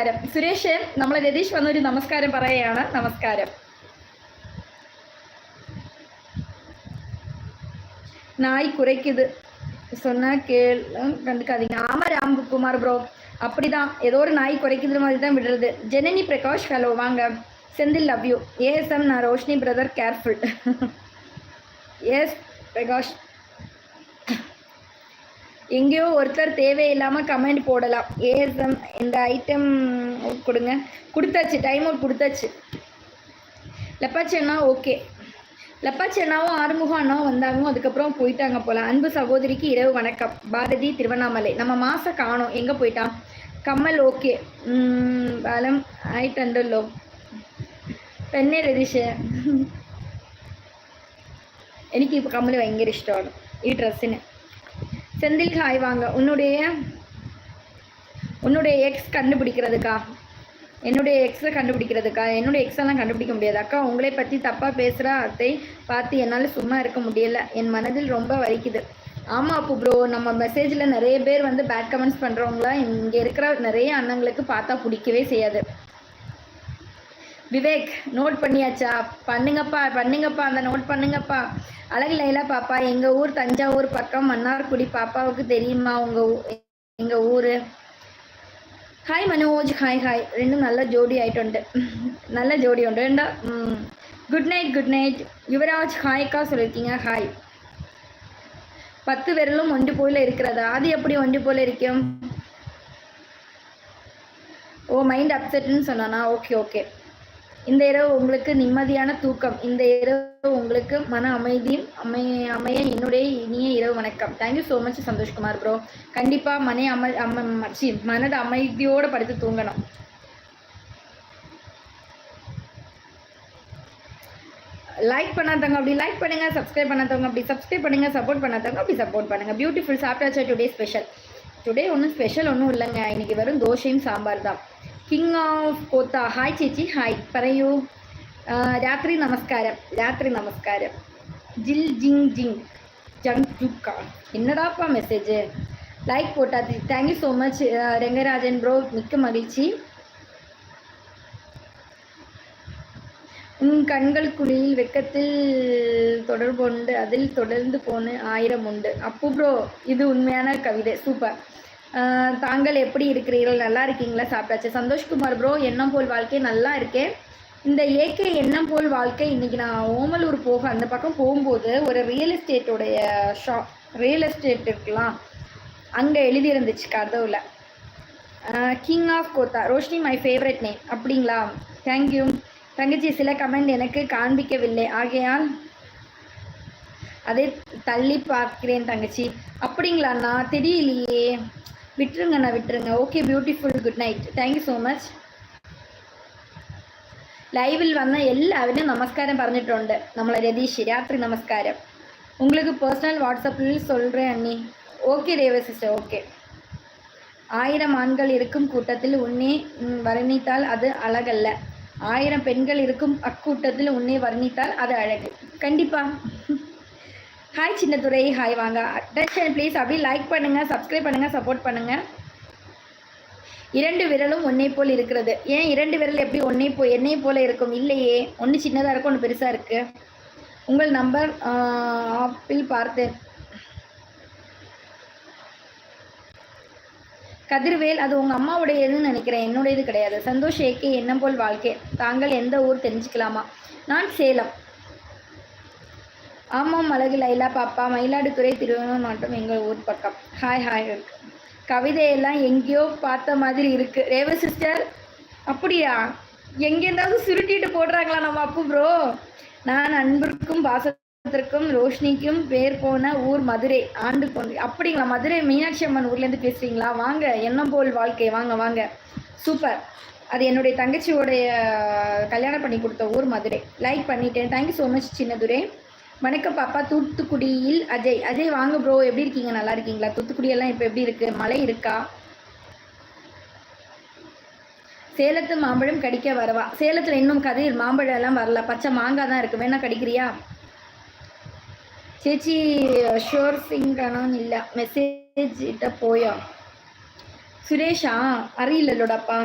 നമസ്കാരം. സുരേഷ്, നമ്മളെ രതീഷ് വന്നൊരു നമസ്കാരം പറയുകയാണ്. നമസ്കാരം. நாய் குறைக்குது சொன்னா கண்டுக்காதீங்க. ஆமா ராம்குமார் ப்ரோ, அப்படிதான் ஏதோ ஒரு நாய் குறைக்குது மாதிரி தான் விடுறது. ஜெனனி பிரகாஷ், ஹலோ வாங்க. Senthil, love you. ஏஎஸ்எம், நான் Roshini brother, careful. S Prakash, எங்கேயோ ஒருத்தர் தேவையில்லாமல் கமெண்ட் போடலாம். ஏஎஸ்எம், இந்த ஐட்டம் கொடுங்க. கொடுத்தாச்சு, டைம் அவுட் கொடுத்தாச்சு. லப்பாச்சண்ணா ஓகே. லப்பாச்சண்ணாவும் ஆறுமுகம் அண்ணாவும் வந்தாங்க, அதுக்கப்புறம் போயிட்டாங்க போல. அன்பு சகோதரிக்கு இரவு வணக்கம். பாரதி, திருவண்ணாமலை. நம்ம மாதம் காணோம், எங்கே போயிட்டான்? கம்மல் ஓகே. பாலம் ஆயிட்டண்டோ. പെണ്ണെ രതീഷ്, എനിക്ക് ഇപ്പോൾ കമ്മൽ ഭയങ്കര ഇഷ്ടമാണ് ഈ ഡ്രസ്സിന്. செந்தில், ஹாய் வாங்க. உன்னுடைய எக்ஸ் கண்டுபிடிக்கிறதுக்கா? என்னுடைய எக்ஸை கண்டுபிடிக்கிறதுக்கா? என்னுடைய எக்ஸெல்லாம் கண்டுபிடிக்க முடியாது அக்கா. உங்களை பற்றி தப்பாக பேசுகிற அதை பார்த்து என்னால் சும்மா இருக்க முடியல. என் மனதில் ரொம்ப வலிக்குது. ஆமாம் அப்பு ப்ரோ, நம்ம மெசேஜில் நிறைய பேர் வந்து பேட் கமெண்ட்ஸ் பண்ணுறவங்களா இங்கே இருக்கிற நிறைய அண்ணங்களுக்கு பார்த்தா பிடிக்கவே செய்யாது. விவேக், நோட் பண்ணியாச்சா? பண்ணுங்கப்பா அந்த நோட் பண்ணுங்கப்பா. அழகு லைலா பாப்பா, எங்கள் ஊர் தஞ்சாவூர் பக்கம் மன்னார்குடி. பாப்பாவுக்கு தெரியுமா எங்கள் ஊர்? Hi Manoj, hi. ரெண்டும் நல்ல ஜோடி ஆயிட்டு, நல்ல ஜோடி உண்டு ரெண்டா. Good night. யுவராஜ், ஹாய்க்கா சொல்லியிருக்கீங்க. ஹாய். 10 விரலும் ஒன்று போல இருக்கிறதா? அது எப்படி ஒன்று போல இருக்கும்? ஓ, மைண்ட் அப்செட்னு சொன்னானா? ஓகே. இந்த இரவு உங்களுக்கு நிம்மதியான தூக்கம். இந்த இரவு உங்களுக்கு மன அமைதியும் அமைய என்னுடைய இனிய இரவு வணக்கம். Thank you so much Santhoshkumar bro. கண்டிப்பாக மனது அமைதியோடு படுத்து தூங்கணும். லைக் பண்ணாதவங்க அப்படி லைக் பண்ணுங்க, சப்ஸ்கிரைப் பண்ணாதவங்க அப்படி சப்ஸ்கிரைப் பண்ணுங்க, சப்போர்ட் பண்ணாதவங்க அப்படி சப்போர்ட் பண்ணுங்க. பியூட்டிஃபுல். சாப்பிட்டாச்சா? Today special. டுடே ஒன்றும் ஸ்பெஷல் ஒன்றும் இல்லைங்க, இன்னைக்கு வெறும் தோசையும் சாம்பார் தான். கிங் ஆஃப் கோத்தா, ஹாய் சேச்சி. ஹாய் പറയൂ. രാത്രി നമസ്കാരം. ஜில் ஜிங் ஜங்ஜுக்கா. என்னடாப்பா மெசேஜ்? லைக் போட்டா. Thank you so much Rengarajan bro, மிக்க மகிழ்ச்சி. உன் கண்கள் குழியில் வெக்கத்தில் தொடர்புண்டு, அதில் தொடர்ந்து போன 1000 உண்டு. அப்பு ப்ரோ, இது உண்மையான கவிதை, சூப்பர். தாங்கள் எப்படி இருக்கிறீர்கள்? நல்லா இருக்கீங்களா? சாப்பிட்டாச்சு. சந்தோஷ்குமார் ப்ரோ, எண்ணம் போல் வாழ்க்கை நல்லா இருக்கேன். இந்த ஏகே எண்ணம் போல் வாழ்க்கை, இன்றைக்கி நான் ஓமலூர் அந்த பக்கம் போகும்போது ஒரு ரியல் எஸ்டேட் இருக்கலாம், அங்கே எழுதியிருந்துச்சு கதவுல. King of Kotha, Roshini my favourite name. அப்படிங்களா? தேங்க்யூ தங்கச்சி. சில கமெண்ட் எனக்கு காண்பிக்கவில்லை, ஆகையால் அதை தள்ளி பார்க்கிறேன் தங்கச்சி. அப்படிங்களாண்ணா? தெரியலையே, விட்டுருங்க. Okay, beautiful. Good night. Thank you so much. ലൈവിൽ വന്ന എല്ലാവരും നമസ്കാരം പറഞ്ഞിട്ടുണ്ട്. നമ്മളെ രതീഷ്, രാത്രി നമസ്കാരം. உங்களுக்கு பர்சனல் வாட்ஸ்அப்பில் சொல்கிறேன் அண்ணி. Okay Rewa sister, okay. 1000 ஆண்கள் இருக்கும் கூட்டத்தில் உன்னை வர்ணித்தால் அது அழகல்ல. 1000 பெண்கள் இருக்கும் அக்கூட்டத்தில் உன்னை வர்ணித்தால் அது அழகு. கண்டிப்பாக. ஹாய் சின்னதுரை, ஹாய் வாங்க. Attention please. அப்படி லைக் பண்ணுங்கள், சப்ஸ்கிரைப் பண்ணுங்கள், சப்போர்ட் பண்ணுங்கள். 2 விரலும் ஒன்றை போல் இருக்கிறது. ஏன் 2 விரல் எப்படி என்னை போல் இருக்கும்? இல்லையே, ஒன்று சின்னதாக இருக்கும், ஒன்று பெருசாக இருக்குது. உங்கள் நம்பர் ஆப்பில் பார்த்தேன். கதிர்வேல், அது உங்கள் அம்மாவுடையதுன்னு நினைக்கிறேன், என்னுடையது கிடையாது. சந்தோஷ் ஏகே, எண்ணம் போல் வாழ்க்கை. தாங்கள் எந்த ஊர் தெரிஞ்சுக்கலாமா? நான் சேலம். ஆமாம் அழகு லைலா பாப்பா, மயிலாடுதுறை திருவண்ணாமலை மாவட்டம், எங்கள் ஊர் பக்கம். ஹாய். கவிதையெல்லாம் எங்கேயோ பார்த்த மாதிரி இருக்குது. ரேவா சிஸ்டர், அப்படியா? எங்கேருந்தாவது சுருட்டிட்டு போடுறாங்களா நம்ம அப்பு ப்ரோ? நான் அன்பிற்கும் பாசத்திற்கும் ரோஷினிக்கும் பேர் போன ஊர் மதுரை. ஆண்டு போன. அப்படிங்களா? மதுரை மீனாட்சி அம்மன் ஊர்லேருந்து பேசுகிறீங்களா? வாங்க, எண்ணம் போல் வாழ்க்கை. வாங்க. சூப்பர். அது என்னுடைய தங்கச்சியோடைய கல்யாணம் பண்ணி கொடுத்த ஊர் மதுரை. லைக் பண்ணிட்டேன். Thank you so much Chinnadurai. வணக்கம் பாப்பா. தூத்துக்குடியில் அஜய் வாங்க ப்ரோ. எப்படி இருக்கீங்க? நல்லா இருக்கீங்களா? தூத்துக்குடியெல்லாம் இப்போ எப்படி இருக்குது? மழை இருக்கா? சேலத்து மாம்பழம் கடிக்க வரவா? சேலத்தில் இன்னும் கதிர் மாம்பழம் எல்லாம் வரல, பச்சை மாங்காய் தான் இருக்குது. வேணா கடிக்கிறியா? சேச்சி ஷோர் சிங்கனான்னு இல்லை, மெசேஜ் இட்ட போயா? சுரேஷா? அறியில்லோடப்பா.